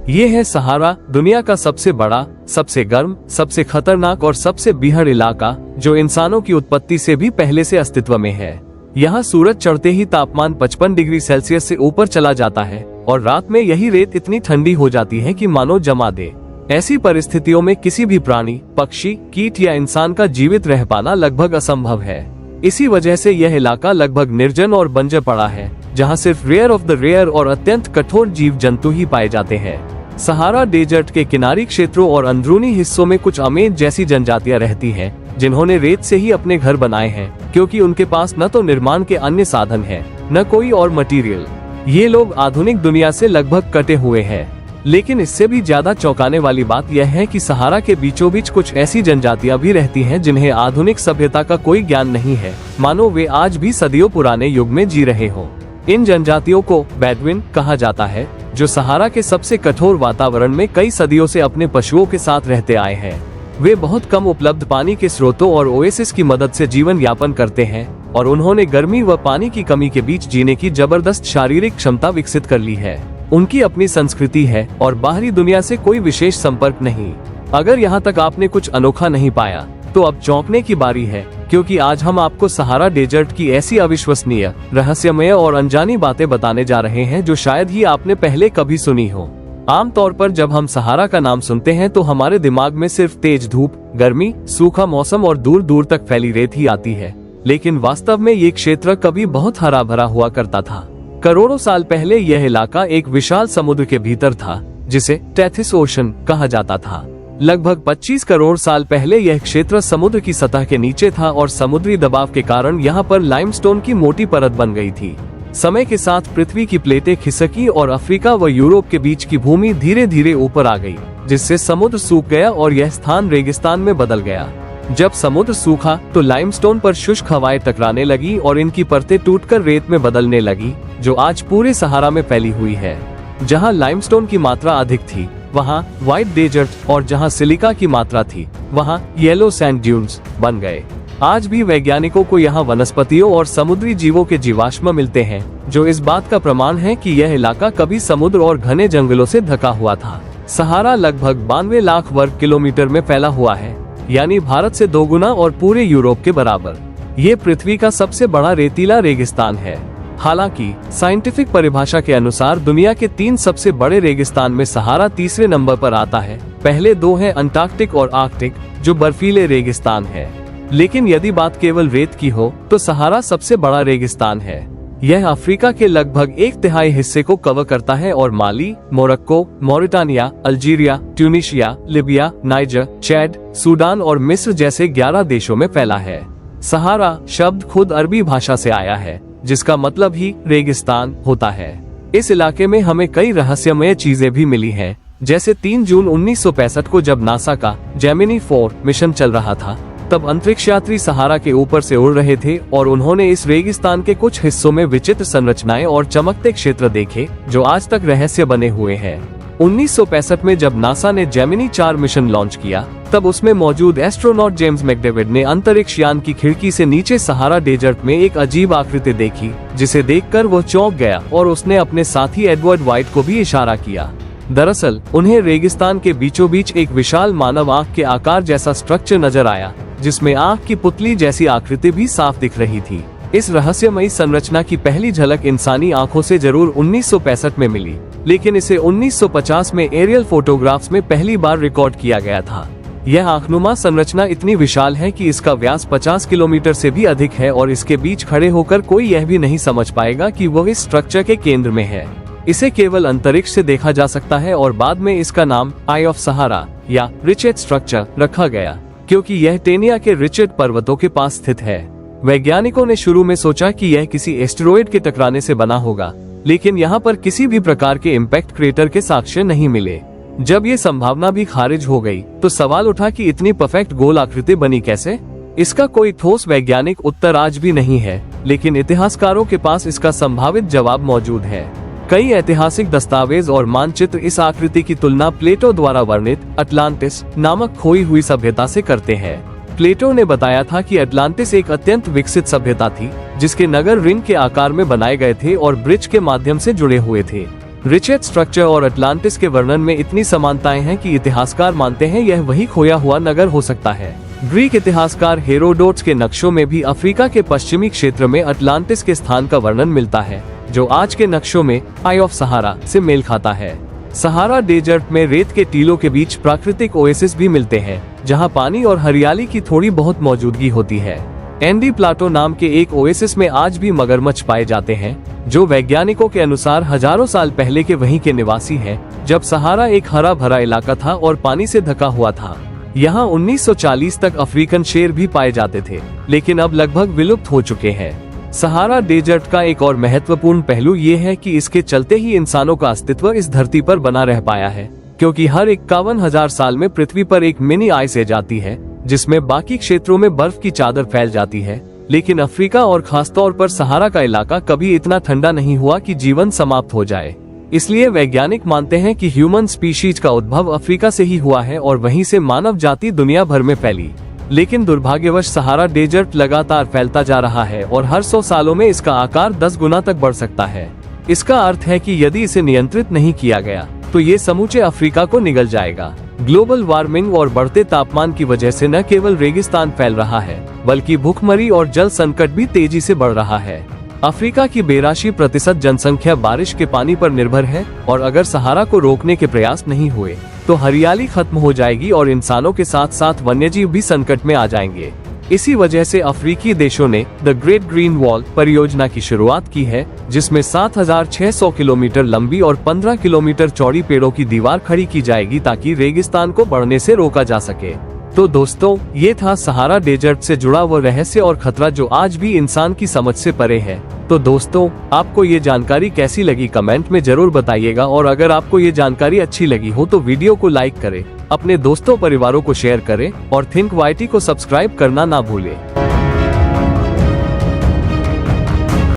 ये है सहारा, दुनिया का सबसे बड़ा, सबसे गर्म, सबसे खतरनाक और सबसे बीहड़ इलाका, जो इंसानों की उत्पत्ति से भी पहले से अस्तित्व में है। यहाँ सूरज चढ़ते ही तापमान 55 डिग्री सेल्सियस से ऊपर चला जाता है और रात में यही रेत इतनी ठंडी हो जाती है कि मानो जमा दे। ऐसी परिस्थितियों में किसी भी प्राणी, पक्षी, कीट या इंसान का जीवित रह पाना लगभग असंभव है। इसी वजह से यह इलाका लगभग निर्जन और बंजर पड़ा है, जहाँ सिर्फ रेयर ऑफ द रेयर और अत्यंत कठोर जीव जंतु ही पाए जाते हैं। सहारा डेजर्ट के किनारी क्षेत्रों और अंदरूनी हिस्सों में कुछ अमेज जैसी जनजातियां रहती हैं, जिन्होंने रेत से ही अपने घर बनाए हैं, क्योंकि उनके पास न तो निर्माण के अन्य साधन हैं, न कोई और मटेरियल। ये लोग आधुनिक दुनिया से लगभग कटे हुए हैं। लेकिन इससे भी ज्यादा चौंकाने वाली बात यह है कि सहारा के बीचों बीच कुछ ऐसी जनजातियां भी रहती हैं जिन्हें आधुनिक सभ्यता का कोई ज्ञान नहीं है, मानो वे आज भी सदियों पुराने युग में जी रहे हों। इन जनजातियों को बेडुइन कहा जाता है, जो सहारा के सबसे कठोर वातावरण में कई सदियों से अपने पशुओं के साथ रहते आए हैं। वे बहुत कम उपलब्ध पानी के स्रोतों और ओएसिस की मदद से जीवन यापन करते हैं और उन्होंने गर्मी व पानी की कमी के बीच जीने की जबरदस्त शारीरिक क्षमता विकसित कर ली है। उनकी अपनी संस्कृति है और बाहरी दुनिया से कोई विशेष संपर्क नहीं। अगर यहाँ तक आपने कुछ अनोखा नहीं पाया, तो अब चौंकने की बारी है, क्योंकि आज हम आपको सहारा डेजर्ट की ऐसी अविश्वसनीय, रहस्यमय और अनजानी बातें बताने जा रहे हैं जो शायद ही आपने पहले कभी सुनी हो। आमतौर पर जब हम सहारा का नाम सुनते हैं तो हमारे दिमाग में सिर्फ तेज धूप, गर्मी, सूखा मौसम और दूर दूर तक फैली रेत ही आती है। लेकिन वास्तव में ये क्षेत्र कभी बहुत हरा भरा हुआ करता था। करोड़ों साल पहले यह इलाका एक विशाल समुद्र के भीतर था, जिसे टेथिस ओशन कहा जाता था। लगभग 25 करोड़ साल पहले यह क्षेत्र समुद्र की सतह के नीचे था और समुद्री दबाव के कारण यहाँ पर लाइमस्टोन की मोटी परत बन गई थी। समय के साथ पृथ्वी की प्लेटें खिसकी और अफ्रीका व यूरोप के बीच की भूमि धीरे धीरे ऊपर आ गई, जिससे समुद्र सूख गया और यह स्थान रेगिस्तान में बदल गया। जब समुद्र सूखा तो लाइमस्टोन पर शुष्क हवाएं टकराने लगी और इनकी परतें टूटकर रेत में बदलने लगी, जो आज पूरे सहारा में फैली हुई है। जहां लाइमस्टोन की मात्रा अधिक थी, वहां व्हाइट डेजर्ट, और जहां सिलिका की मात्रा थी, वहां येलो सैंड ड्यून्स बन गए। आज भी वैज्ञानिकों को यहाँ वनस्पतियों और समुद्री जीवों के जीवाश्म मिलते हैं, जो इस बात का प्रमाण है कि यह इलाका कभी समुद्र और घने जंगलों से ढका हुआ था। सहारा लगभग 92 लाख वर्ग किलोमीटर में फैला हुआ है, यानी भारत से 2 गुना और पूरे यूरोप के बराबर। ये पृथ्वी का सबसे बड़ा रेतीला रेगिस्तान है। हालांकि साइंटिफिक परिभाषा के अनुसार दुनिया के 3 सबसे बड़े रेगिस्तान में सहारा तीसरे नंबर पर आता है। पहले 2 हैं अंटार्कटिक और आर्कटिक, जो बर्फीले रेगिस्तान है। लेकिन यदि बात केवल रेत की हो तो सहारा सबसे बड़ा रेगिस्तान है। यह अफ्रीका के लगभग 1/3 हिस्से को कवर करता है और Mali, Morocco, Mauritania, Algeria, Tunisia, Libya, Niger, Chad, Sudan और मिस्र जैसे 11 देशों में फैला है। सहारा शब्द खुद अरबी भाषा से आया है, जिसका मतलब ही रेगिस्तान होता है। इस इलाके में हमें कई रहस्यमय चीजें भी मिली हैं, जैसे 3 जून 1965 को जब नासा का जेमिनी 4 मिशन चल रहा था, तब अंतरिक्ष यात्री सहारा के ऊपर से उड़ रहे थे और उन्होंने इस रेगिस्तान के कुछ हिस्सों में विचित्र संरचनाएं और चमकते क्षेत्र देखे, जो आज तक रहस्य बने हुए हैं। 1965 में जब नासा ने जेमिनी 4 मिशन लॉन्च किया, तब उसमें मौजूद एस्ट्रोनॉट जेम्स मैकडेविड ने अंतरिक्ष यान की खिड़की से नीचे सहारा डेजर्ट में एक अजीब आकृति देखी, जिसे देखकर वो चौंक गया और उसने अपने साथी एडवर्ड वाइट को भी इशारा किया। दरअसल उन्हें रेगिस्तान के बीचों बीच एक विशाल मानव आंख के आकार जैसा स्ट्रक्चर नजर आया, जिसमें आंख की पुतली जैसी आकृति भी साफ दिख रही थी। इस रहस्यमयी संरचना की पहली झलक इंसानी आंखों से जरूर 1965 में मिली, लेकिन इसे 1950 में एरियल फोटोग्राफ्स में पहली बार रिकॉर्ड किया गया था। यह आंखनुमा संरचना इतनी विशाल है कि इसका व्यास 50 किलोमीटर से भी अधिक है और इसके बीच खड़े होकर कोई यह भी नहीं समझ पाएगा कि वह इस स्ट्रक्चर के केंद्र में है। इसे केवल अंतरिक्ष से देखा जा सकता है और बाद में इसका नाम आई ऑफ सहारा या रिचेट स्ट्रक्चर रखा गया, क्योंकि यह टेनिया के रिचेट पर्वतों के पास स्थित है। वैज्ञानिकों ने शुरू में सोचा कि यह किसी एस्टेरॉयड के टकराने से बना होगा, लेकिन यहाँ पर किसी भी प्रकार के इम्पैक्ट क्रेटर के साक्ष्य नहीं मिले। जब ये संभावना भी खारिज हो गई, तो सवाल उठा कि इतनी परफेक्ट गोल आकृति बनी कैसे? इसका कोई ठोस वैज्ञानिक उत्तर आज भी नहीं है, लेकिन इतिहासकारों के पास इसका संभावित जवाब मौजूद है। कई ऐतिहासिक दस्तावेज और मानचित्र इस आकृति की तुलना प्लेटो द्वारा वर्णित अटलांटिस नामक खोई हुई सभ्यता से करते हैं। प्लेटो ने बताया था कि अटलांटिस एक अत्यंत विकसित सभ्यता थी, जिसके नगर रिंग के आकार में बनाए गए थे और ब्रिज के माध्यम से जुड़े हुए थे। रिचर्ड स्ट्रक्चर और अटलांटिस के वर्णन में इतनी समानताएं हैं कि इतिहासकार मानते हैं यह वही खोया हुआ नगर हो सकता है। ग्रीक इतिहासकार हेरोडोटस के नक्शों में भी अफ्रीका के पश्चिमी क्षेत्र में अटलांटिस के स्थान का वर्णन मिलता है, जो आज के नक्शों में आई ऑफ सहारा से मेल खाता है। सहारा डेजर्ट में रेत के टीलों के बीच प्राकृतिक ओएसिस भी मिलते हैं, जहां पानी और हरियाली की थोड़ी बहुत मौजूदगी होती है। एंडी प्लाटो नाम के एक ओएसिस में आज भी मगरमच्छ पाए जाते हैं, जो वैज्ञानिकों के अनुसार हजारों साल पहले के वहीं के निवासी हैं, जब सहारा एक हरा भरा इलाका था और पानी से ढका हुआ था। यहाँ 1940 तक अफ्रीकन शेर भी पाए जाते थे, लेकिन अब लगभग विलुप्त हो चुके हैं। सहारा डेजर्ट का एक और महत्वपूर्ण पहलू ये है कि इसके चलते ही इंसानों का अस्तित्व इस धरती पर बना रह पाया है, क्योंकि हर 51,000 साल में पृथ्वी पर एक मिनी आइस एज आती है, जिसमें बाकी क्षेत्रों में बर्फ की चादर फैल जाती है। लेकिन अफ्रीका और खासतौर पर सहारा का इलाका कभी इतना ठंडा नहीं हुआ कि जीवन समाप्त हो जाए। इसलिए वैज्ञानिक मानते हैं कि ह्यूमन स्पीशीज का उद्भव अफ्रीका से ही हुआ है और वहीं से मानव जाति दुनिया भर में फैली। लेकिन दुर्भाग्यवश सहारा डेजर्ट लगातार फैलता जा रहा है और हर 100 सालों में इसका आकार 10 गुना तक बढ़ सकता है। इसका अर्थ है कि यदि इसे नियंत्रित नहीं किया गया तो ये समूचे अफ्रीका को निगल जाएगा। ग्लोबल वार्मिंग और बढ़ते तापमान की वजह से न केवल रेगिस्तान फैल रहा है, बल्कि भूखमरी और जल संकट भी तेजी से बढ़ रहा है। अफ्रीका की 82% जनसंख्या बारिश के पानी पर निर्भर है और अगर सहारा को रोकने के प्रयास नहीं हुए तो हरियाली खत्म हो जाएगी और इंसानों के साथ साथ वन्यजीव भी संकट में आ जाएंगे। इसी वजह से अफ्रीकी देशों ने द ग्रेट ग्रीन वॉल परियोजना की शुरुआत की है, जिसमें 7,600 किलोमीटर लंबी और 15 किलोमीटर चौड़ी पेड़ों की दीवार खड़ी की जाएगी ताकि रेगिस्तान को बढ़ने से रोका जा सके। तो दोस्तों, ये था सहारा डेजर्ट से जुड़ा वो रहस्य और खतरा जो आज भी इंसान की समझ से परे है। तो दोस्तों, आपको ये जानकारी कैसी लगी कमेंट में जरूर बताइएगा, और अगर आपको ये जानकारी अच्छी लगी हो तो वीडियो को लाइक करें, अपने दोस्तों परिवारों को शेयर करें और थिंक वाईटी को सब्सक्राइब करना ना भूलें।